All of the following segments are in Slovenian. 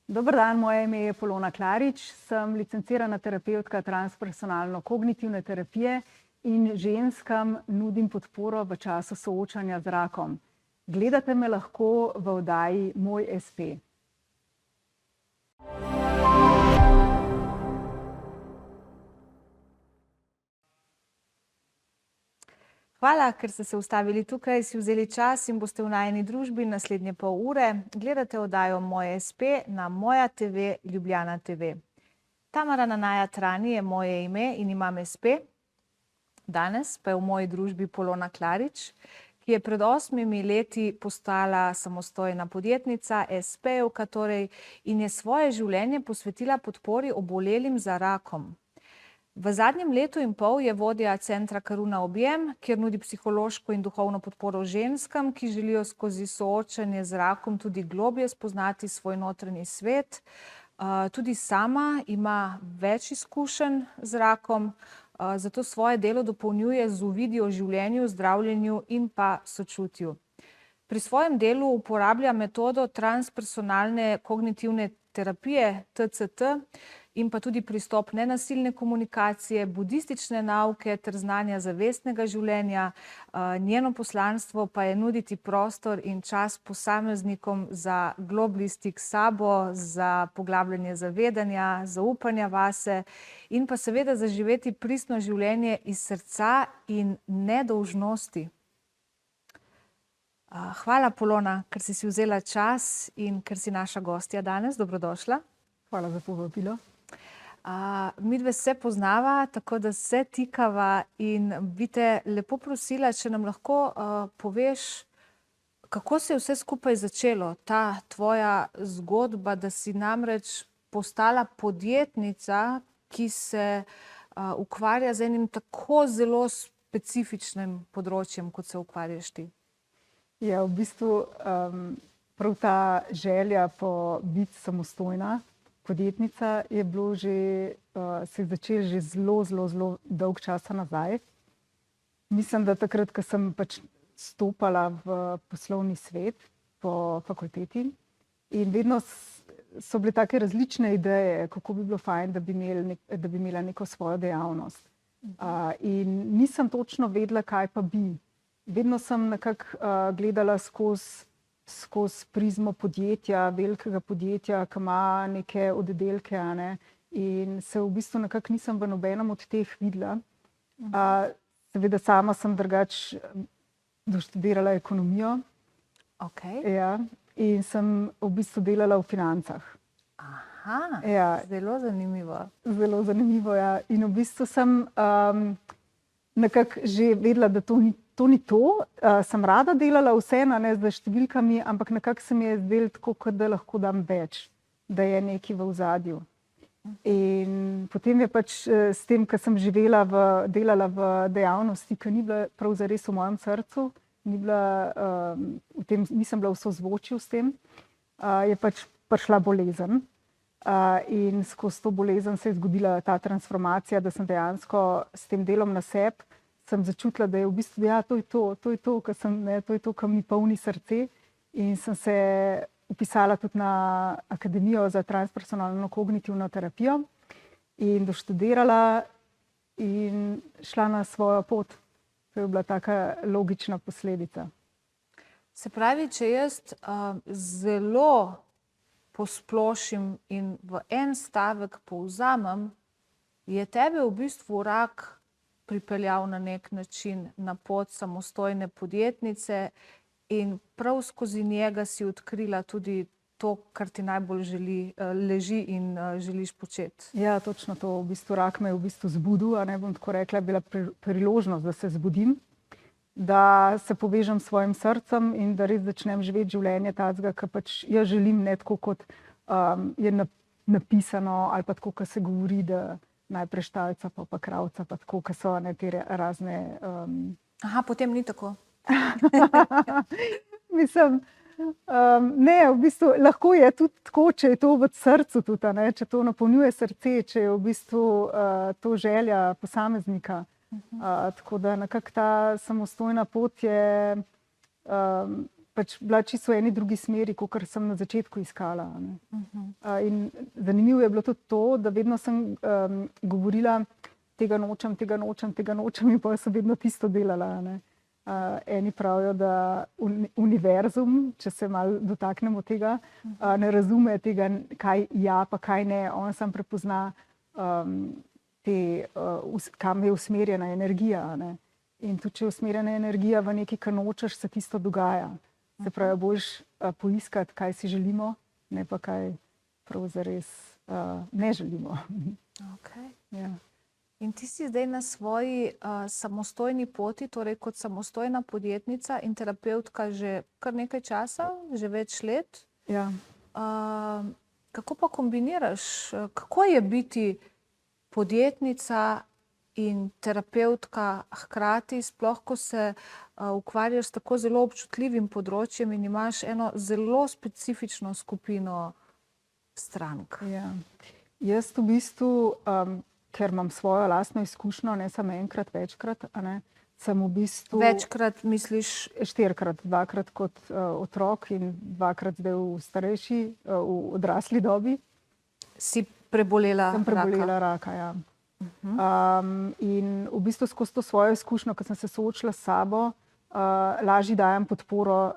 Dober dan, moje ime je Polona Klarič, sem licencirana terapevtka transpersonalno-kognitivne terapije in ženskam nudim podporo v času soočanja z rakom. Gledate me lahko v oddaji Moj SP. Hvala, ker ste se ustavili tukaj, si vzeli čas in boste v najini družbi naslednje pol ure. Gledate oddajo Moj SP na Moja TV, Ljubljana TV. Tamara Nanaja Trani je moje ime in imam SP. Danes pa je v moji družbi Polona Klarič, ki je pred 8 leti postala samostojna podjetnica, SP-jevka torej, in je svoje življenje posvetila podpori obolelim za rakom. V zadnjem letu in pol je vodja centra Karuna Objem, kjer nudi psihološko in duhovno podporo ženskam, ki želijo skozi soočanje z rakom tudi globlje spoznati svoj notranji svet. Tudi sama ima več izkušenj z rakom, zato svoje delo dopolnjuje z uvidi o življenju, zdravljenju in pa sočutju. Pri svojem delu uporablja metodo transpersonalne kognitivne terapije, TCT, in pa tudi pristop nenasilne komunikacije, budistične nauke ter znanja zavestnega življenja. Njeno poslanstvo pa je nuditi prostor in čas posameznikom za globlji stik s sabo, za poglabljanje zavedanja, zaupanja vase in pa seveda zaživeti pristno življenje iz srca in nedolžnosti. Hvala, Polona, ker si vzela čas in ker si naša gostja danes. Dobrodošla. Hvala za povabilo. Midve se poznava, tako da se tikava in bi te lepo prosila, če nam lahko poveš, kako se je vse skupaj začelo, ta tvoja zgodba, da si namreč postala podjetnica, ki se ukvarja z enim tako zelo specifičnim področjem, kot se ukvarjaš ti. Ja, v bistvu prav ta želja po biti samostojna podjetnica je bilo že, se je začelo že zelo dolg časa nazaj. Mislim, da takrat, ko sem pač stopala v poslovni svet po fakulteti in vedno so bile take različne ideje, kako bi bilo fajn, da bi imela neko svojo dejavnost. In nisem točno vedela, kaj pa bi. Vedno sem nekako gledala skozi prizmo podjetja, velikega podjetja, ki ima neke oddelke, in se v bistvu nekako nisem v nobenem od teh videla. Seveda sama sem drugače doštudirala ekonomijo. Ja, in sem v bistvu delala v financah. Aha, ja. Zelo zanimivo. Zelo zanimivo, ja. In v bistvu sem nekako že vedela, da to ni to. Sem rada delala vseeno, ne z številkami, ampak nekako se mi je zdelo tako, kot da lahko dam več, da je nekaj v ozadju. In potem je pač s tem, ko sem delala v dejavnosti, ki ni bila prav zares v mojem srcu, nisem bila v sozvočju s tem, je pač prišla bolezen. In skozi to bolezen se je zgodila ta transformacija, da sem dejansko s tem delom na sebi sem začutila, da je v bistvu, ja, to je to, kar mi polni srce. In sem se vpisala tudi na Akademijo za transpersonalno kognitivno terapijo in doštudirala in šla na svojo pot. To je bila taka logična posledica. Se pravi, če jaz zelo posplošim in v en stavek povzamem, je tebe v bistvu rak pripeljal na nek način na pot samostojne podjetnice in prav skozi njega si odkrila tudi to, kar ti najbolj leži in želiš početi. Ja, točno to. V bistvu rak me je v bistvu zbudil, bom tako rekla, bila priložnost, da se zbudim, da se povežem s svojim srcem in da res začnem živeti življenje takega, ki pač jaz želim, ne tako kot je napisano ali pa tako, kot se govori, da najprej štalca, pa kravca, pa tako, ki so te razne... Aha, potem ni tako. Mislim, ne, v bistvu lahko je tudi tako, če je to v srcu tudi, če to napolnjuje srce, če je v bistvu to želja posameznika. Tako da nekako ta samostojna pot je pač bila čisto v eni drugi smeri, kot sem na začetku iskala. In zanimivo je bilo tudi to, da vedno sem govorila, tega nočem, tega nočem, tega nočem in pa sem vedno tisto delala. Eni pravijo, da univerzum, če se malo dotaknemo tega, ne razume tega, kaj ja pa kaj ne. On sam prepozna kam je usmerjena energija. In tudi, če je usmerjena energija v nekaj, kar nočeš, se tisto dogaja. Se pravi, boljš poiskati, kaj si želimo, ne pa kaj prav zares ne želimo. Okay. Ja. In ti si zdaj na svoji samostojni poti, torej kot samostojna podjetnica in terapevtka že kar nekaj časa, že več let. Ja. Kako pa kombiniraš, kako je biti podjetnica in terapevtka hkrati, sploh ko se ukvarjaš s tako zelo občutljivim področjem in imaš eno zelo specifično skupino strank? Ja. Jaz v bistvu, ker imam svojo lastno izkušnjo, ne samo enkrat, večkrat, sem v bistvu... Večkrat misliš? 4-krat, 2-krat kot otrok in 2-krat zdaj v starejši, v odrasli dobi. Si prebolela raka? Sem prebolela raka, ja. In v bistvu skozi to svojo izkušnjo, ko sem se soočila s sabo, lažje dajem podporo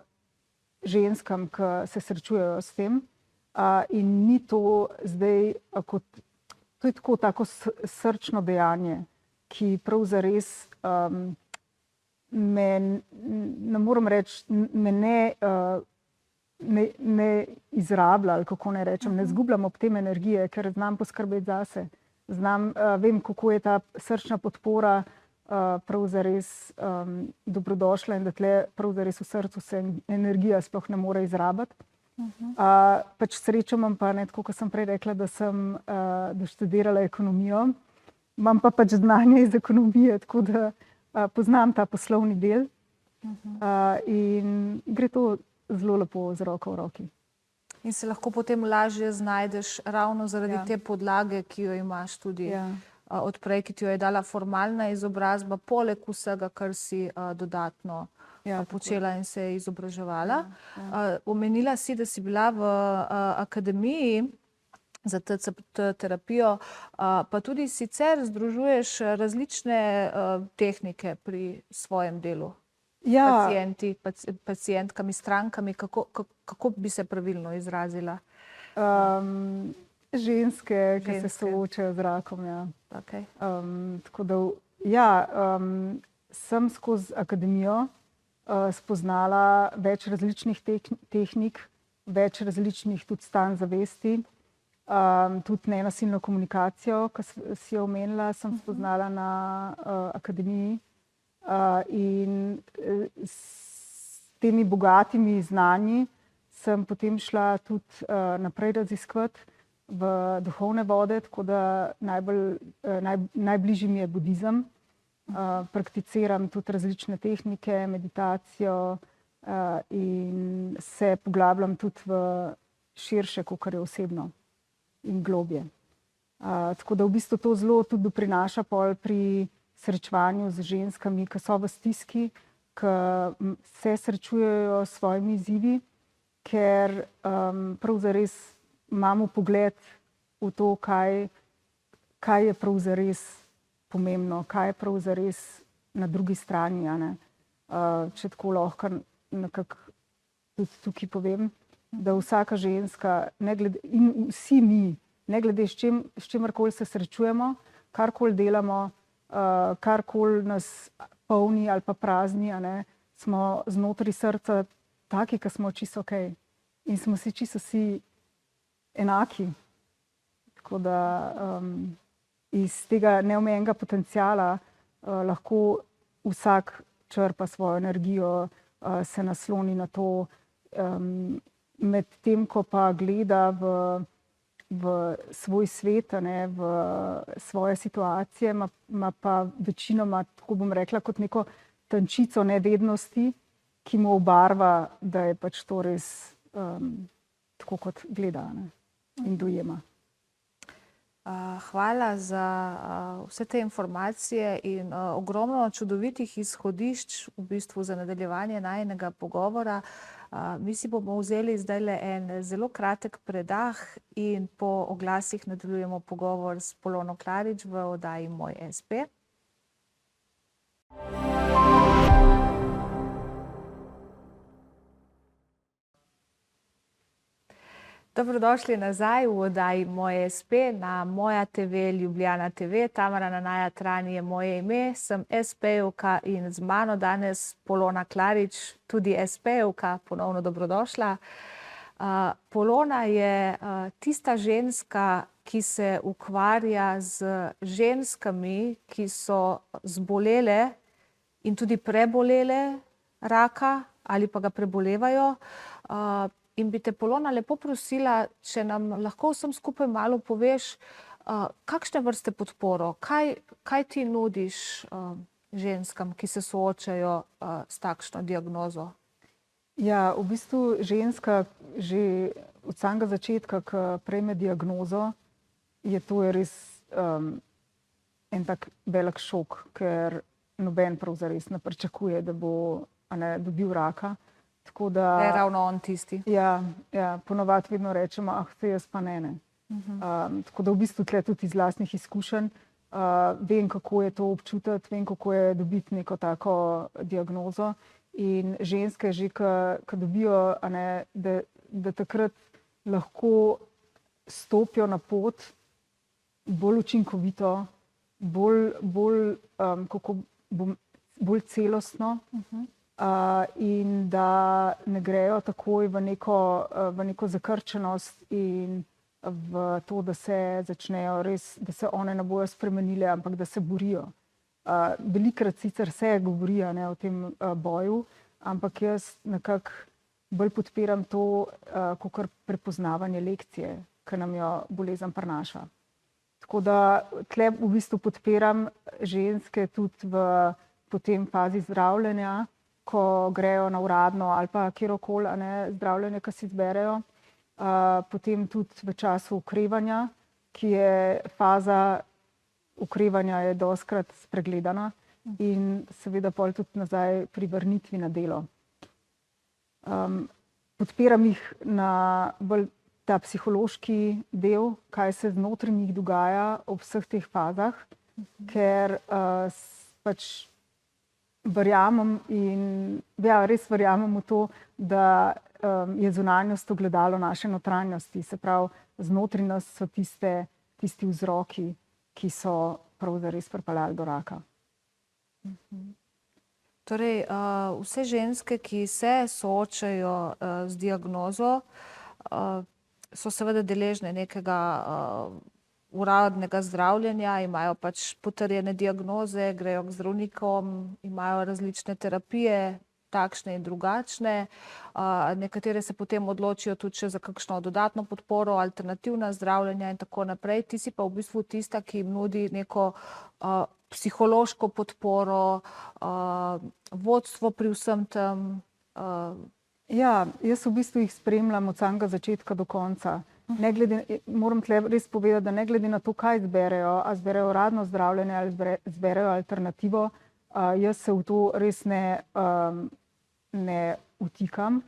ženskam, ki se srečujejo s tem. In ni to zdaj kot... To je tako srčno dejanje, ki prav zares me, ne moram reči, me ne izrablja, ali kako ne rečem, ne zgubljam ob tem energije, ker znam poskrbeti zase. Vem, kako je ta srčna podpora prav zares dobrodošla in da tle prav zares v srcu se energija sploh ne more izrabiti. Pač srečo imam pa, tako kot sem prej rekla, da sem doštudirala ekonomijo. Imam pa pač znanje iz ekonomije, tako da poznam ta poslovni del. In gre to zelo lepo z roko v roki. In se lahko potem lažje znajdeš ravno zaradi te podlage, ki jo imaš tudi odprej, ki ti jo je dala formalna izobrazba, poleg vsega, kar si dodatno počela in se je izobraževala. Omenila si, da si bila v akademiji za TCT terapijo, pa tudi sicer združuješ različne tehnike pri svojem delu. Pacienti, pacientkami, strankami, kako bi se pravilno izrazila? Ženske, ki se soočajo z rakom, ja. Okay. Tako da, ja, sem skozi akademijo spoznala več različnih tehnik, več različnih tudi stanj zavesti, tudi nenasilno komunikacijo, ki si jo omenila, sem spoznala na akademiji. In s temi bogatimi znanji sem potem šla tudi naprej raziskovati v duhovne vode, tako da najbližji mi je budizem. Prakticiram tudi različne tehnike, meditacijo in se poglabljam tudi v širše, kakor je osebno in globje. Tako da v bistvu to zelo tudi doprinaša pol pri srečevanju z ženskami, ki so v stiski, ki se srečujejo s svojimi izzivi, ker prav zares imamo pogled v to, kaj je prav zares pomembno, kaj je prav zares na drugi strani. Če tako lahko nekako tudi tukaj povem, da vsaka ženska, in vsi mi, ne glede s čimerkoli se srečujemo, karkoli delamo, karkoli nas polni ali pa prazni, smo znotraj srca taki, ki smo čisto okej. In smo si čisto vsi enaki. Tako da iz tega neomejenega potenciala lahko vsak črpa svojo energijo, se nasloni na to, medtem ko pa gleda v svoj svet, v svoje situacije, ima pa večinoma, tako bom rekla, kot neko tančico nevednosti, ki mu obarva, da je pač to res tako, kot gleda in dojema. Hvala za vse te informacije in ogromno čudovitih izhodišč v bistvu za nadaljevanje najinega pogovora. Mi si bomo vzeli zdajle en zelo kratek predah in po oglasih nadaljujemo pogovor s Polono Klarič v oddaji Moj espe. Dobrodošli nazaj v oddaji Moj espe na Moja TV, Ljubljana TV. Tamara Nanaja Tran je moje ime, sem espejevka in z mano danes Polona Klarič, tudi espejevka, ponovno dobrodošla. Polona je tista ženska, ki se ukvarja z ženskami, ki so zbolele in tudi prebolele raka ali pa ga prebolevajo. In bi te, Polona, lepo prosila, če nam lahko vsem skupaj malo poveš, kakšne vrste podporo, kaj ti nudiš ženskam, ki se soočajo s takšno diagnozo? Ja, v bistvu ženska že od samega začetka, ko prejme diagnozo, je to res en tak velik šok, ker noben prav zares ne pričakuje, da bo dobil raka. Tako da, je ravno on tisti. Ja, ponovadi vedno rečemo, saj jaz pa ne. Tako da v bistvu tle tudi iz lastnih izkušenj vem, kako je to občutiti, vem, kako je dobiti neko tako diagnozo. In ženske že, ko dobijo, da takrat lahko stopijo na pot bolj učinkovito, bolj celostno. In da ne grejo takoj v neko zakrčenost in v to, da se začnejo res, da se one ne bojo spremenile, ampak da se borijo. Velikokrat sicer se govori o tem boju, ampak jaz nekako bolj podpiram to, kakor prepoznavanje lekcije, ki nam jo bolezen prinaša. Tako da tle v bistvu podpiram ženske tudi v potem fazi zdravljenja, ko grejo na uradno ali pa kjerokoli zdravljenje, ki si izberejo. Potem tudi v času okrevanja, ki je faza okrevanja je dostikrat spregledana in seveda pol tudi nazaj pri vrnitvi na delo. Podpiram jih na bolj ta psihološki del, kaj se znotraj njih dogaja ob vseh teh fazah, ker pač verjamem in res verjamem v to, da je zunanjost ogledalo naše notranjosti. Se pravi, znotraj nas so tisti vzroki, ki so prav zares pripeljali do raka. Torej, vse ženske, ki se soočajo z diagnozo, so seveda deležne nekega uradnega zdravljenja, imajo pač potrjene diagnoze, grejo k zdravnikom, imajo različne terapije, takšne in drugačne. Nekatere se potem odločijo tudi še za kakšno dodatno podporo, alternativna zdravljenja in tako naprej. Ti si pa v bistvu tista, ki jim nudi neko psihološko podporo, vodstvo pri vsem tem. Ja, jaz v bistvu jih spremljam od samega začetka do konca. Moram tle res povedati, da ne glede na to, kaj izberejo, a izberejo uradno zdravljenje ali izberejo alternativo, jaz se v to res ne vtikam.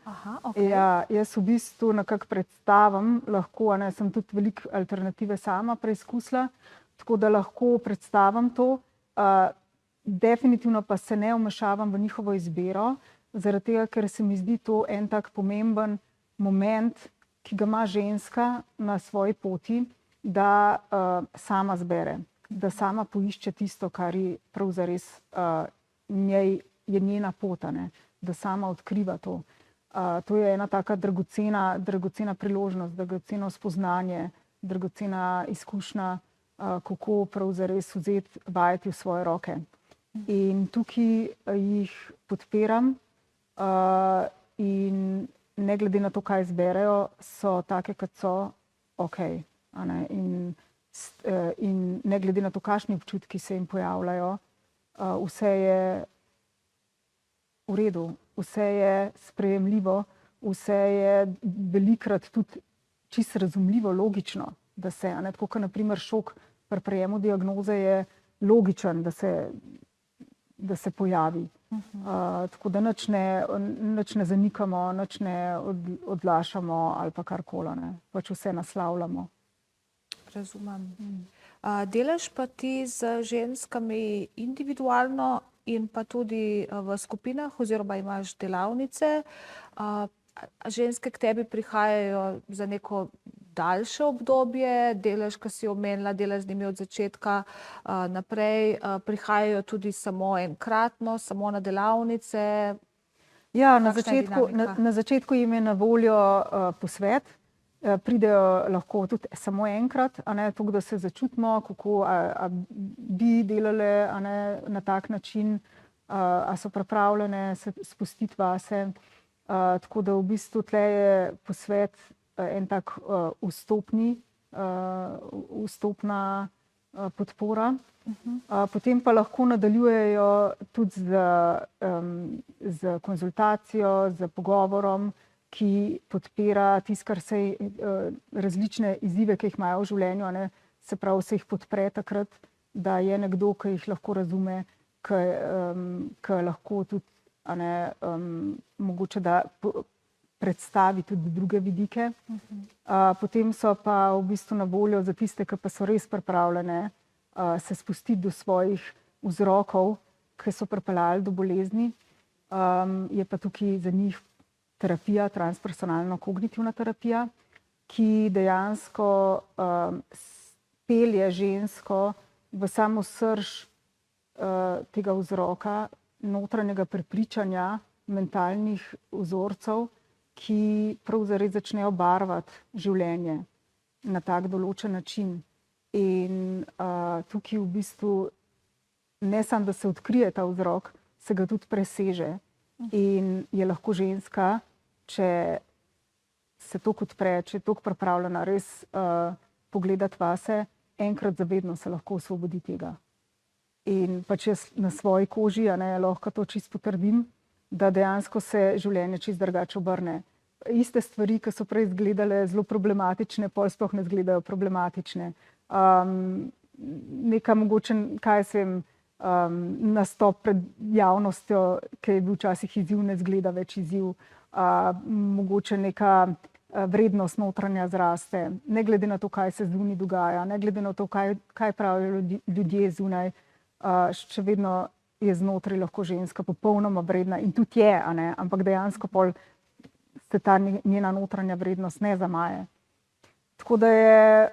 Ja, jaz v bistvu nekako predstavim, lahko, sem tudi veliko alternative sama preizkusila, tako da lahko predstavim to. Definitivno pa se ne vmešavam v njihovo izbiro, zaradi tega, ker se mi zdi to en tak pomemben moment, ki ga ima ženska na svoji poti, da sama zbere, da sama poišče tisto, kar ji prav zares je njena pot, da sama odkriva to. To je ena taka dragocena priložnost, dragoceno spoznanje, dragocena izkušnja, kako prav zares vzeti vajeti v svoje roke. In tukaj jih podpiram in ne glede na to, kaj izberejo, so take, kot so, okej. In ne glede na to, kakšni občutki se jim pojavljajo, vse je v redu, vse je sprejemljivo, vse je velikokrat tudi čisto razumljivo, logično. da se, tako kot naprimer šok pri prejemu diagnoze je logičen, da se pojavi. Tako da nič ne zanikamo, nič ne odlašamo ali pa karkoli, pač vse naslavljamo. Razumem. Delaš pa ti z ženskami individualno in pa tudi v skupinah oziroma imaš delavnice. Ženske k tebi prihajajo za neko daljše obdobje, delaš, ko si omenila, delaš z njimi od začetka naprej, prihajajo tudi samo enkratno, samo na delavnice. Ja, na začetku jim je na voljo posvet. Pridejo lahko tudi samo enkrat, tako da se začutimo, kako bi delale na tak način, a so pripravljene se spustiti vase. Tako da v bistvu tle je posvet en tak vstopna podpora. Potem pa lahko nadaljujejo tudi z konzultacijo, z pogovorom, ki podpira tisto, kar se različne izzive, ki jih imajo v življenju, se pravi, se jih podpre takrat, da je nekdo, ki jih lahko razume, ki lahko tudi mogoče da predstavi tudi druge vidike. Potem so pa v bistvu na voljo za tiste, ki pa so res pripravljene se spustiti do svojih vzrokov, ki so pripeljali do bolezni. Je pa tukaj za njih terapija, transpersonalno-kognitivna terapija, ki dejansko pelje žensko v samo srž tega vzroka, notranjega prepričanja, mentalnih vzorcev, ki prav zares začnejo barvati življenje na tak določen način. In tukaj v bistvu ne samo, da se odkrije ta vzrok, se ga tudi preseže. In je lahko ženska, če se toliko odpre, če je toliko pripravljena res pogledati vase, enkrat zavedno se lahko osvobodi tega. In pač jaz na svoji koži lahko to čisto potrdim, da dejansko se življenje čisto drugače obrne. Iste stvari, ki so prej izgledale zelo problematične, pol sploh ne izgledajo problematične. Neka mogoče, kaj se vem, nastop pred javnostjo, ki je bil včasih izziv, ne izgleda več izziv. Mogoče neka vrednost notranja zraste, ne glede na to, kaj se zunaj dogaja, ne glede na to, kaj pravijo ljudje zunaj, še vedno je znotraj lahko ženska popolnoma vredna in tudi je, ampak dejansko pol se ta njena notranja vrednost ne zamaje. Tako da je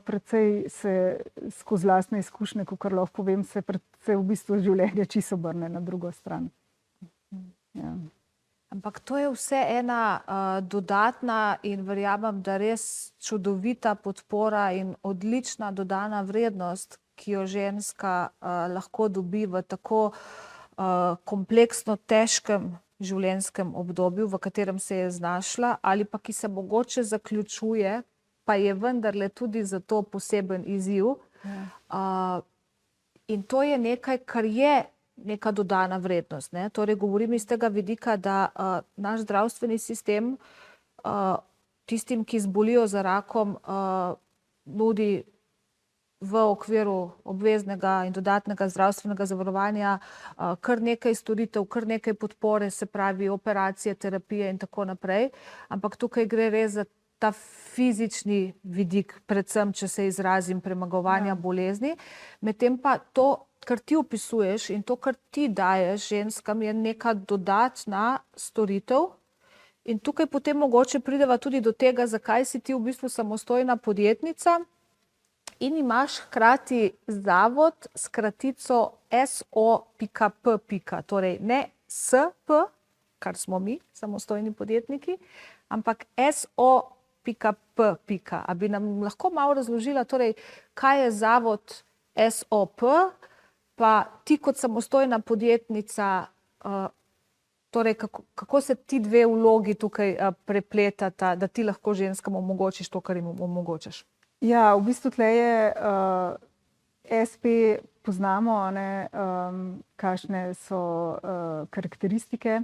precej se skozi lastne izkušnje, kakor lahko povem, se v bistvu življenje čisto obrne na drugo stran. Ja. Ampak to je vse ena dodatna in verjamem, da res čudovita podpora in odlična dodana vrednost, ki jo ženska lahko dobi v tako kompleksno težkem življenjskem obdobju, v katerem se je znašla, ali pa ki se mogoče zaključuje, pa je vendarle tudi zato poseben izziv. In to je nekaj, kar je neka dodana vrednost. Torej, govorim iz tega vidika, da naš zdravstveni sistem tistim, ki zbolijo za rakom, nudi v okviru obveznega in dodatnega zdravstvenega zavarovanja kar nekaj storitev, kar nekaj podpore, se pravi operacije, terapije in tako naprej. Ampak tukaj gre res za ta fizični vidik, predvsem, če se izrazim, premagovanja bolezni. Medtem pa to, kar ti opisuješ in to, kar ti daješ ženskam, je neka dodatna storitev. In tukaj potem mogoče prideva tudi do tega, zakaj si ti v bistvu samostojna podjetnica in imaš hkrati zavod s kratico SO.P. Torej ne SP, kar smo mi, samostojni podjetniki, ampak SO.P. A bi nam lahko malo razložila, torej, kaj je zavod SOP, pa ti kot samostojna podjetnica, torej kako se ti dve vlogi tukaj prepletata, da ti lahko ženskam omogočiš to, kar jim omogočaš? Ja, v bistvu tle je SP poznamo, kakšne so karakteristike.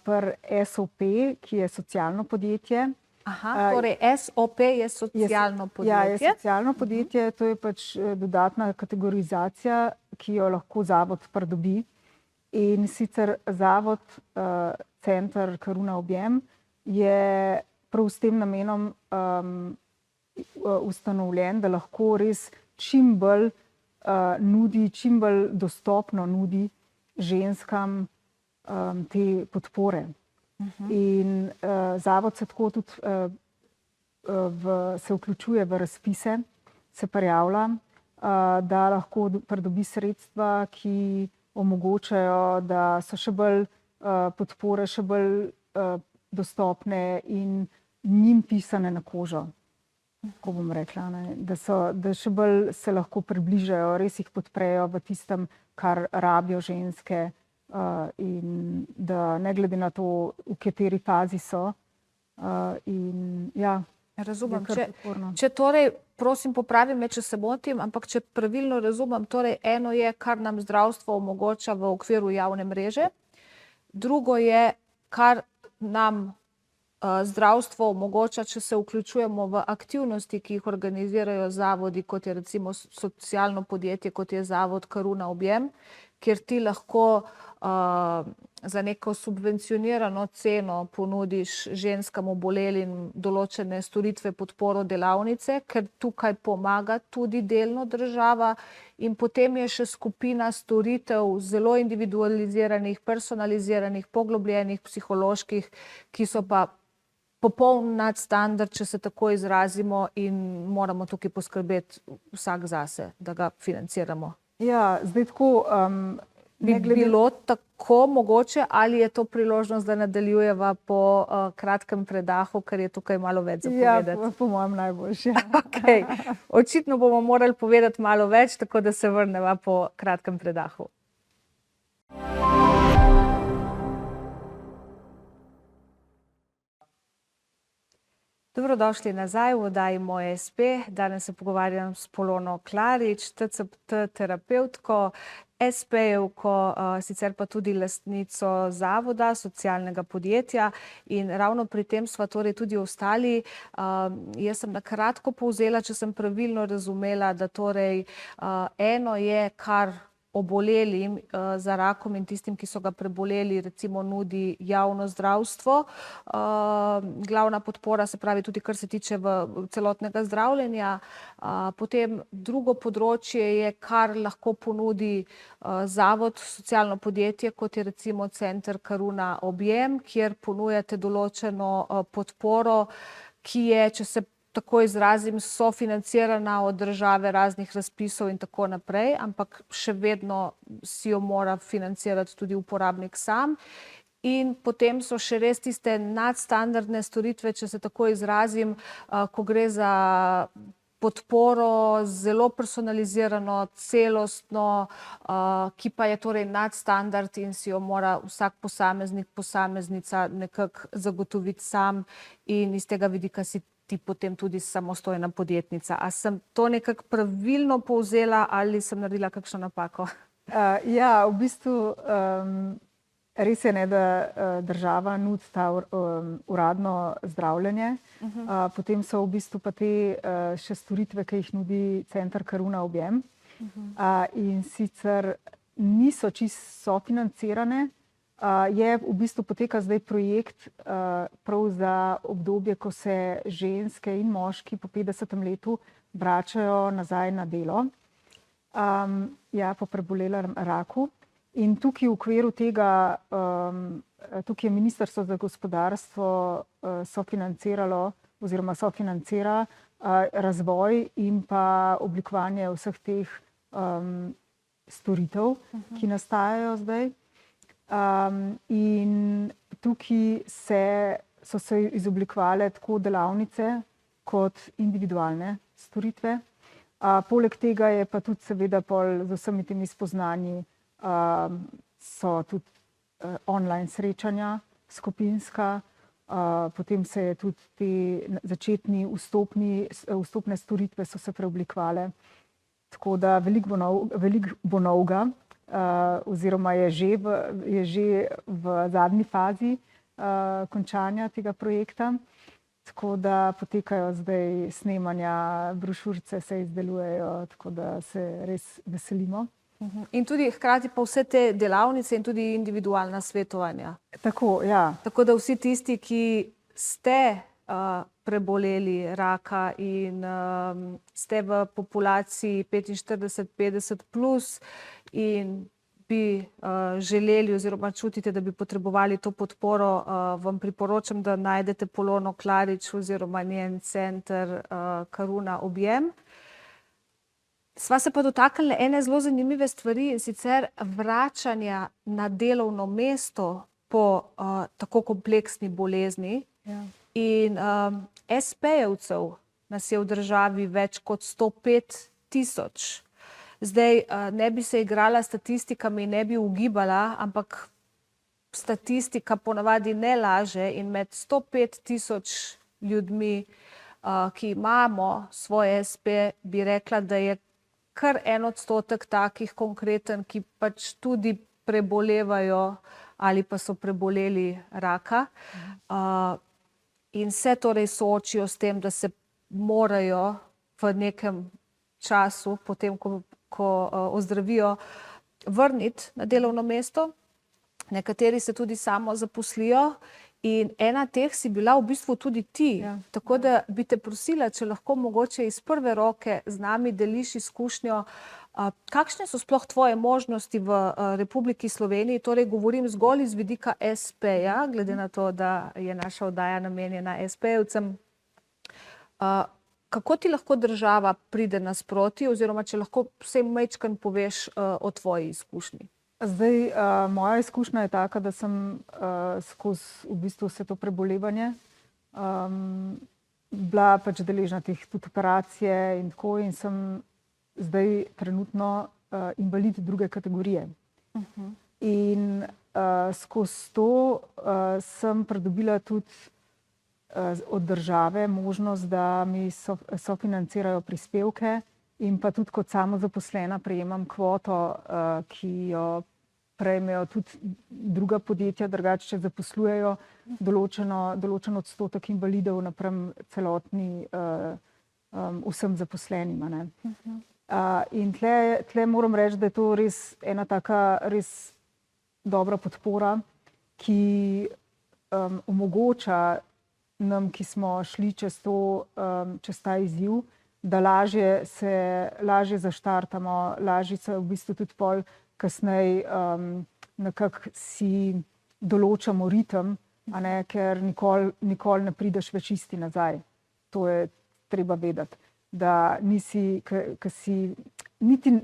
Pri SOP, ki je socialno podjetje, Aha, torej SOP je socialno podjetje. Ja, je socialno podjetje, to je pač dodatna kategorizacija, ki jo lahko zavod pridobi. In sicer zavod Center Karuna Objem je prav s tem namenom ustanovljen, da lahko res čim bolj nudi, čim bolj dostopno nudi ženskam te podpore. In zavod se tako tudi se vključuje v razpise, se prijavlja, da lahko pridobi sredstva, ki omogočajo, da so še bolj podpore, še bolj dostopne in njim pisane na kožo, ko bom rekla, ne? Da še bolj se lahko približajo, res jih podprejo v tistem, kar rabijo ženske, in da ne glede na to, v kateri fazi so. Razumem. Če torej, prosim popravi me, če se motim, ampak če pravilno razumem, torej eno je, kar nam zdravstvo omogoča v okviru javne mreže, drugo je, kar nam zdravstvo omogoča, če se vključujemo v aktivnosti, ki jih organizirajo zavodi, kot je recimo socialno podjetje, kot je zavod Karuna Objem, kjer ti lahko za neko subvencionirano ceno ponudiš ženskam obolelim določene storitve, podporo, delavnice, ker tukaj pomaga tudi delno država, in potem je še skupina storitev zelo individualiziranih, personaliziranih, poglobljenih, psiholoških, ki so pa popoln nadstandard, če se tako izrazimo, in moramo tukaj poskrbeti vsak zase, da ga financiramo. Ja, zdaj tako... Bi bilo tako mogoče, ali je to priložnost, da nadaljujeva po kratkem predahu, ker je tukaj malo več za povedati? Ja, po mojem najboljše. Okay. Očitno bomo morali povedati malo več, tako da se vrneva po kratkem predahu. Dobrodošli nazaj v oddaji Moje SP. Danes se pogovarjam s Polono Klarič, TCPT terapevtko, SP-jevko, sicer pa tudi lastnico zavoda, socialnega podjetja, in ravno pri tem sva torej tudi ostali. Jaz sem na kratko povzela, če sem pravilno razumela, da torej eno je, kar obolelim za rakom in tistim, ki so ga preboleli, recimo nudi javno zdravstvo. Glavna podpora, se pravi tudi kar se tiče celotnega zdravljenja. Potem drugo področje je, kar lahko ponudi zavod, socialno podjetje, kot je recimo Center Karuna Objem, kjer ponujate določeno podporo, ki je, če se tako izrazim, sofinancirana od države, raznih razpisov in tako naprej, ampak še vedno si jo mora financirati tudi uporabnik sam. In potem so še res tiste nadstandardne storitve, če se tako izrazim, ko gre za podporo, zelo personalizirano, celostno, ki pa je torej nadstandard in si jo mora vsak posameznik, posameznica nekako zagotoviti sam, in iz tega vidika si ti potem tudi samostojna podjetnica. A sem to nekako pravilno povzela ali sem naredila kakšno napako? Ja, v bistvu res je, ne, da država nudi ta uradno zdravljenje. Potem so v bistvu pa te še storitve, ki jih nudi Center Karuna Objem. In sicer niso čisto sofinancirane. V bistvu poteka zdaj projekt prav za obdobje, ko se ženske in moški po 50. letu vračajo nazaj na delo, po prebolelem raku. In tukaj v okviru tega, tukaj je Ministrstvo za gospodarstvo sofinanciralo oziroma sofinancira razvoj in pa oblikovanje vseh teh storitev, ki nastajajo zdaj. In tukaj so se izoblikovale tako delavnice kot individualne storitve. Poleg tega je pa tudi seveda z vsemi temi spoznanji so tudi online srečanja skupinska, potem se je tudi te začetni vstopne storitve so se preoblikovale. Tako da veliko bo novega. Oziroma je že v zadnji fazi končanja tega projekta. Tako da potekajo zdaj snemanja, brošurice se izdelujejo, tako da se res veselimo. In tudi hkrati pa vse te delavnice in tudi individualna svetovanja. Tako, ja. Tako da vsi tisti, ki ste preboleli raka in ste v populaciji 45-50 plus in bi želeli oziroma čutite, da bi potrebovali to podporo, vam priporočam, da najdete Polono Klarič oziroma njen center Karuna Objem. Sva se pa dotaknili ene zelo zanimive stvari, in sicer vračanja na delovno mesto po tako kompleksni bolezni. Ja. In SP-jevcev nas je v državi več kot 105 000. Zdaj ne bi se igrala s statistikami, ne bi ugibala, ampak statistika ponavadi ne laže, in med 105 000 ljudmi, ki imamo svoje SP, bi rekla, da je kar 1% takih konkreten, ki pač tudi prebolevajo ali pa so preboleli raka. In se torej soočijo s tem, da se morajo v nekem času, potem ko ozdravijo, vrniti na delovno mesto. Nekateri se tudi samo zaposlijo in ena teh si bila v bistvu tudi ti. Ja. Tako da bi te prosila, če lahko mogoče iz prve roke z nami deliš izkušnjo, kakšne so sploh tvoje možnosti v Republiki Sloveniji, torej govorim zgolj iz vidika SP-ja, glede na to, da je naša oddaja namenjena SP-jevcem. Kako ti lahko država pride nasproti, oziroma če lahko vsaj majčkeno poveš o tvoji izkušnji? Zdaj, moja izkušnja je taka, da sem skozi v bistvu vse to prebolevanje bila pač deležna teh tudi operacije in tako, in sem zdaj trenutno invalid druge kategorije. In skozi to sem pridobila tudi od države možnost, da mi sofinancirajo prispevke, in pa tudi kot samozaposlena prejemam kvoto, ki jo prejmejo tudi druga podjetja, drugače če zaposlujejo določen odstotek invalidov napram celotni vsem zaposlenim, ne. In tle moram reči, da je to res ena taka res dobra podpora, ki omogoča nam, ki smo šli čez ta izziv, da lažje zaštartamo, lažje se v bistvu tudi pol kasneje nekako si določamo ritem, a ne, ker nikoli ne prideš več isti nazaj. To je treba vedeti, da nisi, ke si niti,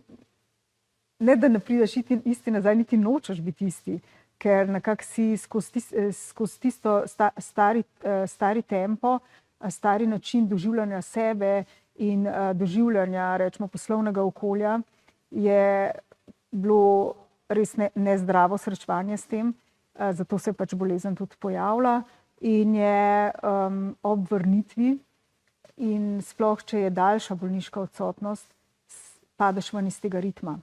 ne da ne prideš isti nazaj, niti nočeš biti isti, ker nekako si skozi tisto stari tempo, stari način doživljanja sebe in doživljanja, recimo, poslovnega okolja, je bilo res nezdravo srečevanje s tem, zato se pač bolezen tudi pojavlja in je ob vrnitvi, in sploh, če je daljša bolniška odsotnost, padeš ven iz tega ritma,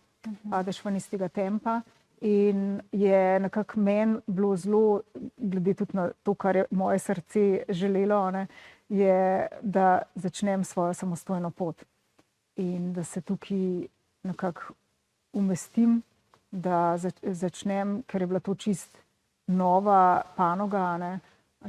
padeš ven iz tega tempa, in je nekako meni bilo zelo, glede tudi na to, kar je moje srce želelo, ne, je, da začnem svojo samostojno pot in da se tukaj nekako umestim, da začnem, ker je bila to čist nova panoga, ne,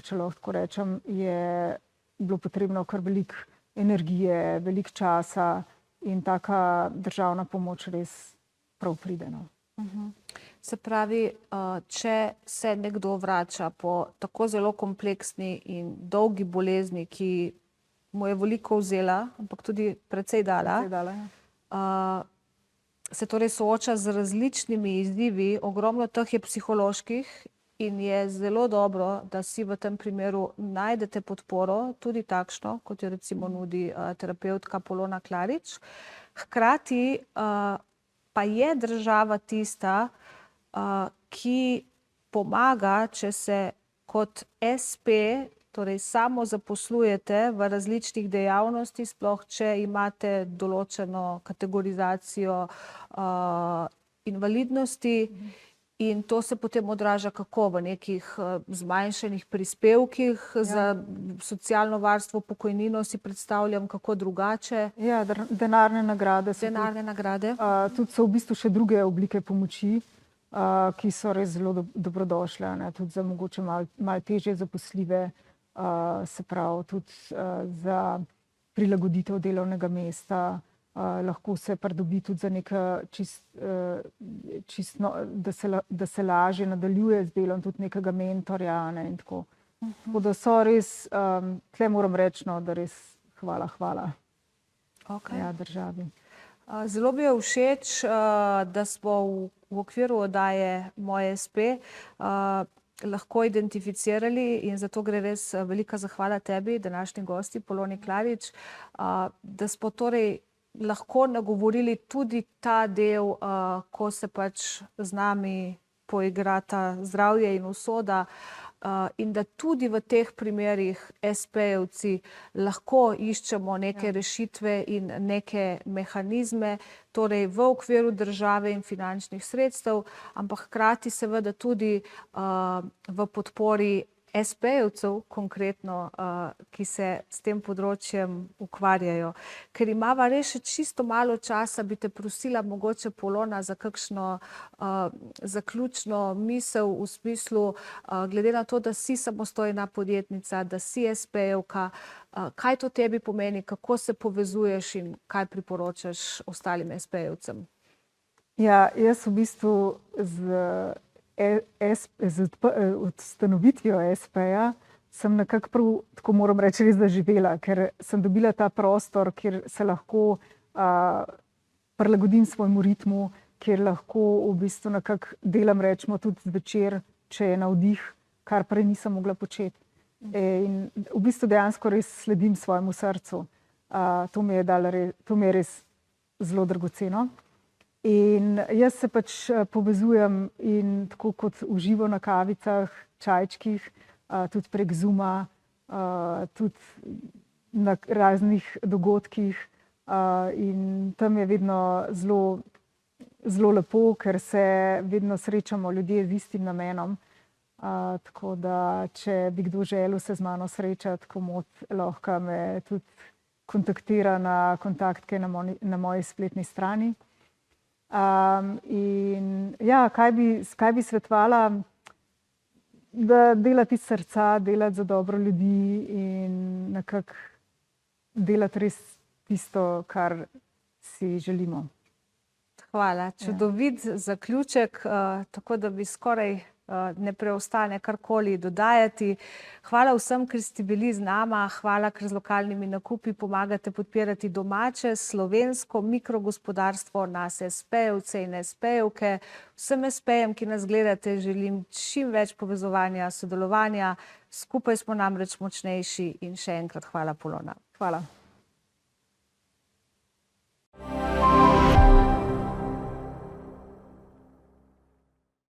če lahko tako rečem, je bilo potrebno kar veliko energije, veliko časa, in taka državna pomoč res prav pride, no. Se pravi, če se nekdo vrača po tako zelo kompleksni in dolgi bolezni, ki mu je veliko vzela, ampak tudi precej dala, se torej sooča z različnimi izzivi, ogromno teh je psiholoških, in je zelo dobro, da si v tem primeru najdete podporo, tudi takšno, kot jo recimo nudi terapevtka Polona Klarič. Hkrati pa je država tista, ki pomaga, če se kot SP, torej samo zaposlujete v različnih dejavnostih, sploh če imate določeno kategorizacijo invalidnosti, In to se potem odraža kako? V nekih zmanjšanih prispevkih za socialno varstvo, pokojnino si predstavljam kako drugače. Ja, denarne nagrade so Denarne nagrade. tudi so v bistvu še druge oblike pomoči, ki so res zelo dobrodošle, ne, tudi za mogoče malo težje zaposljive, se pravi tudi za prilagoditev delovnega mesta. Lahko se pridobi tudi za neka da se lažje nadaljuje z delom, tudi nekega mentorja, ne, in tako. Tako da so res, tle moram reči, no, da res hvala ja, državi. Zelo mi je všeč, da smo v okviru oddaje Moj espe lahko identificirali, in zato gre res velika zahvala tebi, današnji gosti, Poloni Klarič, da smo torej lahko nagovorili tudi ta del, ko se pač z nami poigrata zdravje in usoda, in da tudi v teh primerih espejevci lahko iščemo neke rešitve in neke mehanizme, torej v okviru države in finančnih sredstev, ampak hkrati seveda tudi v podpori espejevcev konkretno, ki se s tem področjem ukvarjajo. Ker imava res še čisto malo časa, bi te prosila mogoče, Polona, za kakšno zaključno misel v smislu, glede na to, da si samostojna podjetnica, da si espejevka, kaj to tebi pomeni, kako se povezuješ in kaj priporočaš ostalim espejevcem? Ja, jaz v bistvu z ustanovitvijo espeja sem nekako prav, tako moram reči, res zaživela, ker sem dobila ta prostor, kjer se lahko prilagodim svojemu ritmu, kjer lahko v bistvu nekako delam, rečemo, tudi zvečer, če je navdih, kar prej nisem mogla početi. In v bistvu dejansko res sledim svojemu srcu. To mi je res zelo dragoceno. In jaz se pač povezujem in tako kot v živo na kavicah, čajčkih, tudi prek Zooma, tudi na raznih dogodkih, in tam je vedno zelo lepo, ker se vedno srečamo ljudje z istim namenom. Tako da, če bi kdo želel se z mano srečati, komot, lahko me tudi kontaktira na kontaktke na moji spletni strani. In ja, kaj bi svetovala? Da delati iz srca, delati za dobro ljudi in nekako delati res tisto, kar si želimo. Hvala. Čudovit zaključek, tako da bi skoraj ne preostane karkoli dodajati. Hvala vsem, ker ste bili z nama, hvala, ker z lokalnimi nakupi pomagate podpirati domače, slovensko mikrogospodarstvo, nas espejevce in espejevke. Vsem espejem, ki nas gledate, želim čim več povezovanja, sodelovanja. Skupaj smo namreč močnejši in še enkrat hvala, Polona. Hvala.